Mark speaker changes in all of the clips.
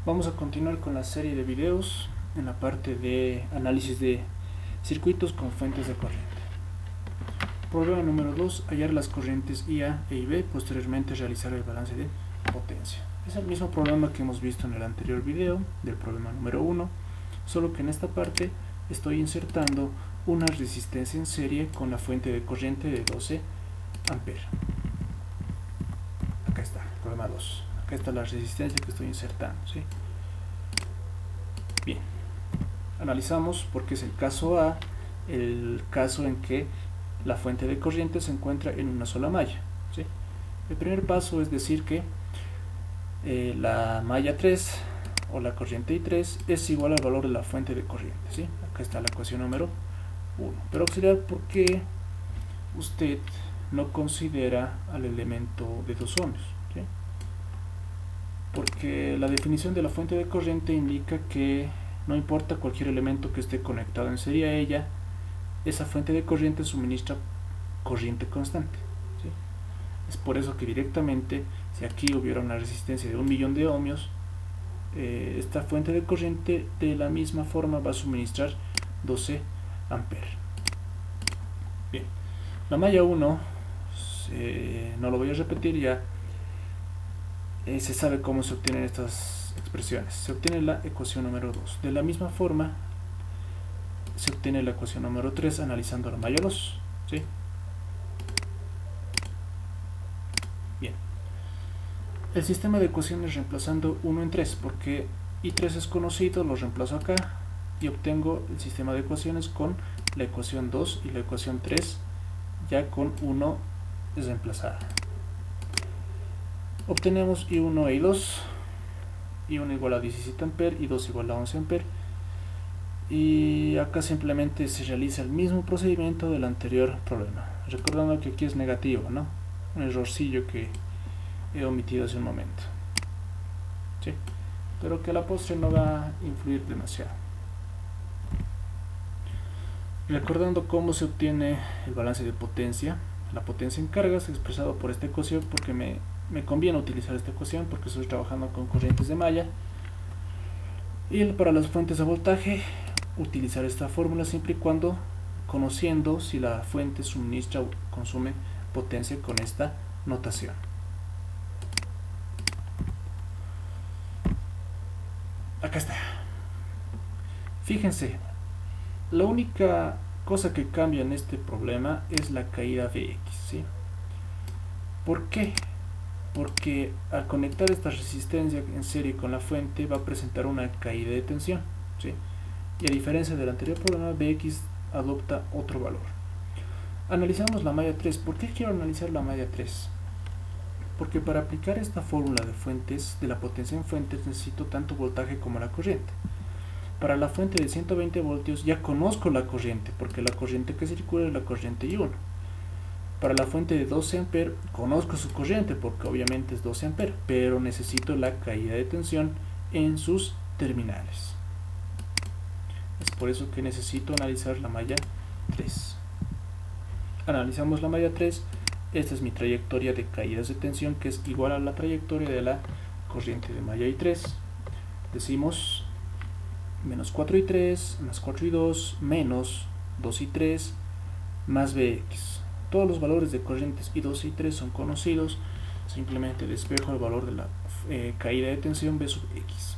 Speaker 1: Vamos a continuar con la serie de videos en la parte de análisis de circuitos con fuentes de corriente. Problema número 2, hallar las corrientes IA e IB, posteriormente realizar el balance de potencia. Es el mismo problema que hemos visto en el anterior video del problema número 1, solo que en esta parte estoy insertando una resistencia en serie con la fuente de corriente de 12 amperes. Acá está, problema 2. Acá está la resistencia que estoy insertando, ¿sí? Bien, analizamos porque es el caso A, el caso en que la fuente de corriente se encuentra en una sola malla, ¿sí? El primer paso es decir que la malla 3 o la corriente I3 es igual al valor de la fuente de corriente, ¿sí? Acá está la ecuación número 1. Pero observar por qué usted no considera al elemento de 2 ohmios, ¿sí? Porque la definición de la fuente de corriente indica que no importa cualquier elemento que esté conectado en serie a ella, esa fuente de corriente suministra corriente constante, ¿sí? Es por eso que directamente, si aquí hubiera una resistencia de 1.000.000 de ohmios, esta fuente de corriente de la misma forma va a suministrar 12 amperes. Bien, la malla 1, no lo voy a repetir ya, se sabe cómo se obtienen estas expresiones. Se obtiene la ecuación número 2. De la misma forma, se obtiene la ecuación número 3 analizando la malla 2, ¿sí? Bien. El sistema de ecuaciones reemplazando 1 en 3, porque I3 es conocido, lo reemplazo acá y obtengo el sistema de ecuaciones con la ecuación 2 y la ecuación 3 ya con 1 reemplazada. Obtenemos I1 e I2, I1 igual a 17 amperes, I2 igual a 11 amperes, y acá simplemente se realiza el mismo procedimiento del anterior problema, recordando que aquí es negativo, ¿no? Un errorcillo que he omitido hace un momento, ¿sí? Pero que a la postre no va a influir demasiado. Recordando cómo se obtiene el balance de potencia, la potencia en carga es expresado por esta ecuación porque me conviene utilizar esta ecuación porque estoy trabajando con corrientes de malla, y para las fuentes de voltaje utilizar esta fórmula siempre y cuando conociendo si la fuente suministra o consume potencia con esta notación. Acá está. Fíjense, la única cosa que cambia en este problema es la caída Vx, ¿sí? ¿Por qué? Porque al conectar esta resistencia en serie con la fuente va a presentar una caída de tensión, ¿sí? Y a diferencia del anterior problema, Vx adopta otro valor. Analizamos la malla 3. ¿Por qué quiero analizar la malla 3? Porque para aplicar esta fórmula de fuentes, de la potencia en fuentes, necesito tanto voltaje como la corriente. Para la fuente de 120 voltios ya conozco la corriente, porque la corriente que circula es la corriente I1. Para la fuente de 12 amperes conozco su corriente, porque obviamente es 12 amperes, pero necesito la caída de tensión en sus terminales. Es por eso que necesito analizar la malla 3. Analizamos la malla 3. Esta es mi trayectoria de caídas de tensión, que es igual a la trayectoria de la corriente de malla I3. Decimos menos 4 y 3, más 4 y 2, menos 2 y 3, más Vx. Todos los valores de corrientes I2 y I3 son conocidos, simplemente despejo el valor de la caída de tensión V sub X.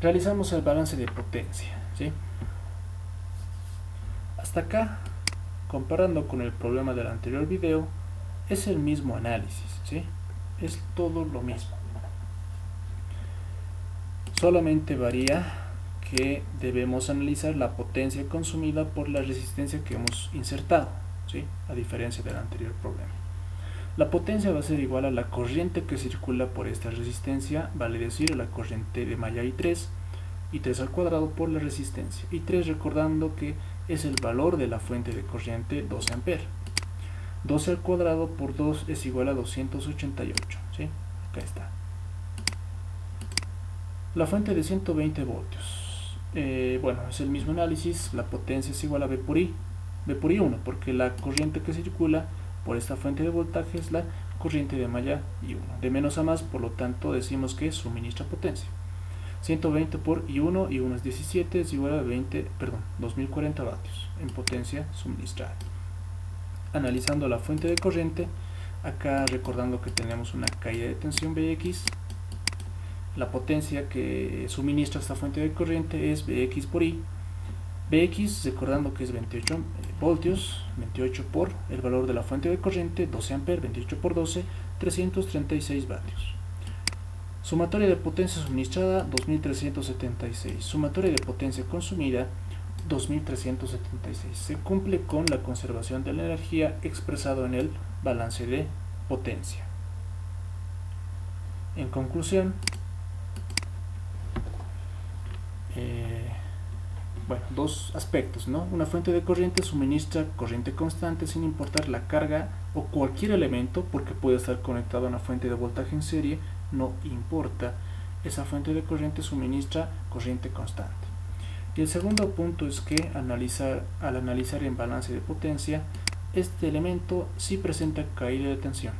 Speaker 1: Realizamos el balance de potencia, ¿sí? Hasta acá, comparando con el problema del anterior video, es el mismo análisis, ¿sí? Es todo lo mismo. Solamente varía que debemos analizar la potencia consumida por la resistencia que hemos insertado, ¿sí? A diferencia del anterior problema. La potencia va a ser igual a la corriente que circula por esta resistencia, vale decir la corriente de malla I3, I3 al cuadrado por la resistencia. I3 recordando que es el valor de la fuente de corriente 12 amperes. 12 al cuadrado por 2 es igual a 288, ¿sí? Acá está. La fuente de 120 voltios. Bueno, es el mismo análisis, la potencia es igual a V por I, V por I1, porque la corriente que circula por esta fuente de voltaje es la corriente de malla I1. De menos a más, por lo tanto, decimos que suministra potencia. 120 por I1, I1 es 17, es igual a 2040 vatios en potencia suministrada. Analizando la fuente de corriente, acá recordando que tenemos una caída de tensión Bx, la potencia que suministra esta fuente de corriente es Bx por I. Bx, recordando que es 28 voltios, 28 por el valor de la fuente de corriente, 12 amperes, 28 por 12, 336 vatios. Sumatoria de potencia suministrada, 2376. Sumatoria de potencia consumida, 2376. Se cumple con la conservación de la energía expresado en el balance de potencia. En conclusión, dos aspectos, ¿no? Una fuente de corriente suministra corriente constante sin importar la carga o cualquier elemento, porque puede estar conectado a una fuente de voltaje en serie, no importa. Esa fuente de corriente suministra corriente constante. Y el segundo punto es que al analizar en balance de potencia, este elemento sí presenta caída de tensión.